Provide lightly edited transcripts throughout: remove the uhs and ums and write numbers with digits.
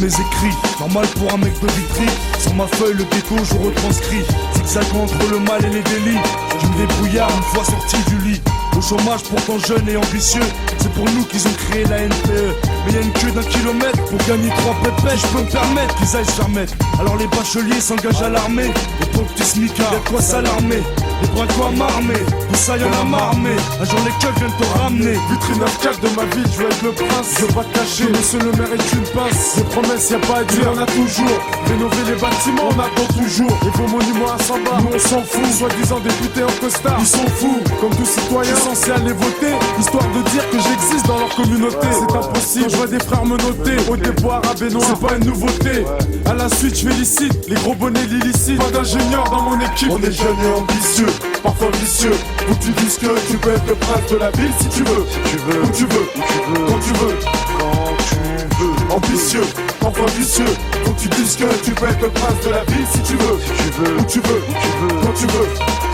mes écrits. Normal pour un mec de Vitry. Sur ma feuille le ghetto je retranscris. Zigzagant entre le mal et les délits. Je me débrouillard une fois sorti du lit. Au chômage pourtant jeune et ambitieux. C'est pour nous qu'ils ont créé la NPE. Mais y'a une queue d'1 kilomètre. Pour gagner 3 pépés je peux me permettre qu'ils aillent se faire mettre. Alors les bacheliers s'engagent à l'armée. Et pour le petit smicards, y'a quoi s'alarmer. Les bras quoi m'armer, tout ça y'en a marre mais un jour les keufs viennent te ramener. Vitrine arcade de ma ville, je veux être le prince. Je veux pas te cacher, monsieur le maire est une pince. Des promesses y'a pas à dire, y'en a toujours. Rénover les bâtiments, on attend toujours. Et vos monuments à 100 bars, nous on s'en fout. Soi-disant députés en costard, ils sont fous. Comme tout citoyen, censé aller voter. Histoire de dire que j'existe dans leur communauté. C'est impossible, je vois des frères me noter. Au déboire à Benoît, c'est pas une nouveauté. À la suite, je félicite les gros bonnets l'illicite. Pas d'ingénieur dans mon équipe. On est jeunes et ambitieux, parfois vicieux. Où tu dises que tu peux être le prince de la ville si tu veux. Si tu veux, où tu veux, quand tu veux. quand tu veux. Ambitieux, parfois vicieux. Où tu dises que tu peux être le prince de la ville si tu veux. Si tu veux, où tu veux, quand tu veux.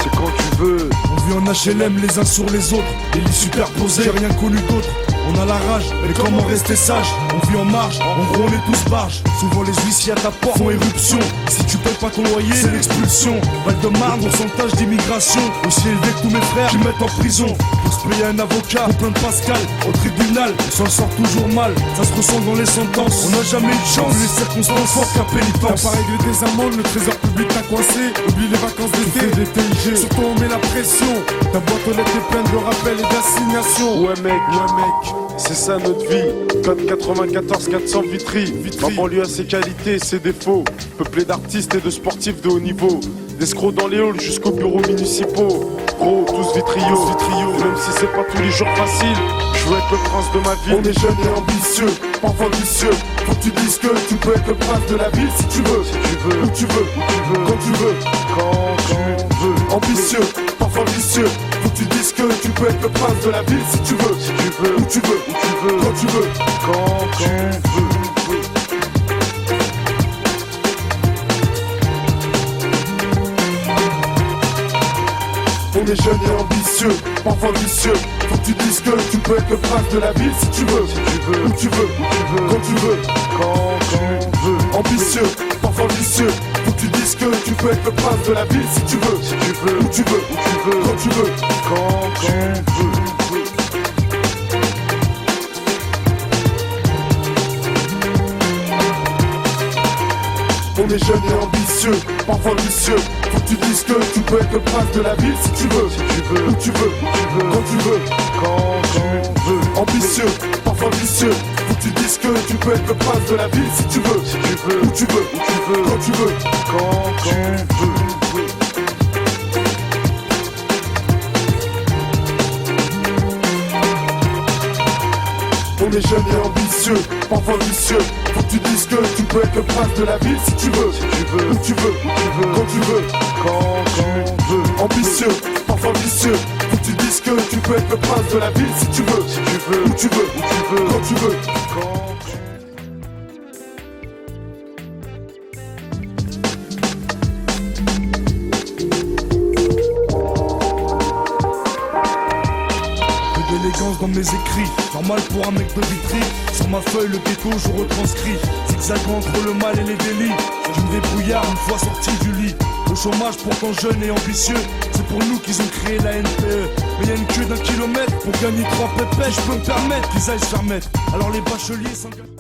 c'est quand tu veux. On vit en HLM les uns sur les autres. Des lits superposés, j'ai rien connu d'autre. On a la rage, mais comment rester sage? On vit en marge, en gros on est tous barges. Souvent les huissiers à ta porte font éruption. Si tu payes pas ton loyer, c'est l'expulsion. Val-de-Marne, pourcentage d'immigration aussi élevé que tous mes frères qui mettent en prison. Pour se payer un avocat, pour plein de Pascal. Au tribunal, on s'en sort toujours mal. Ça se ressent dans les sentences. On n'a jamais eu de chance, vu les circonstances fortes qu'un pénitence. T'as pas réglé tes amendes, le trésor public t'a coincé. Oublie les vacances d'été, des TIG. Surtout on met la pression. Ta boîte aux lettres est pleine de rappels et d'assignations. Ouais mec, c'est ça notre vie. Code 94 400 Vitry. Ma banlieue a ses qualités et ses défauts. Peuplé d'artistes et de sportifs de haut niveau. D'escrocs dans les halls jusqu'aux bureaux municipaux. Gros, tous vitriaux. Même si c'est pas tous les jours facile, je veux être le prince de ma ville. On est jeunes et ambitieux, parfois vicieux. Faut que tu dises que tu peux être le prince de la ville si tu veux. Si tu veux, où tu veux, quand tu veux. quand tu veux. Ambitieux, parfois vicieux. Faut que tu dises que tu peux être le prince de la ville si tu veux. Si tu veux, où tu veux, quand tu veux. quand tu veux. On est jeunes et ambitieux, parfois vicieux. Faut que tu dises que tu peux être le prince de la ville si tu veux. Si tu veux, où tu veux, quand tu veux. quand tu veux. Ambitieux, parfois vicieux. Faut que tu dises que tu peux être le prince de la ville si tu veux. Si tu veux, où tu veux, quand tu veux. quand tu veux. On est jeunes et ambitieux, parfois vicieux. Faut que tu dises que tu peux être le prince de la ville si tu veux. Si tu veux, où tu veux, quand tu veux. quand tu veux. Ambitieux, parfois vicieux. Faut que tu dises que tu peux être le prince de la ville si tu veux. Si tu veux, où tu veux, quand tu veux. quand tu veux. On est jeunes et ambitieux, parfois vicieux. Faut que tu dises que tu peux être le prince de la ville si tu veux. Si tu veux, où tu veux, quand tu veux. quand tu veux. Ambitieux, parfois vicieux. Faut que tu dises que tu peux être le prince de la ville si tu veux. Si tu veux, où tu veux, quand tu veux. quand Peu d'élégance dans mes écrits. Normal pour un mec de Vitry. Sur ma feuille le ghetto je retranscris. Zigzagant entre le mal et les délits. Je me débrouillard une fois sorti du lit. Au chômage pourtant jeune et ambitieux. C'est pour nous qu'ils ont créé la NPE. Mais y'a une queue d'1 kilomètre. Pour gagner 3 pépés je peux me permettre qu'ils aillent se faire mettre. Alors les bacheliers s'engagent.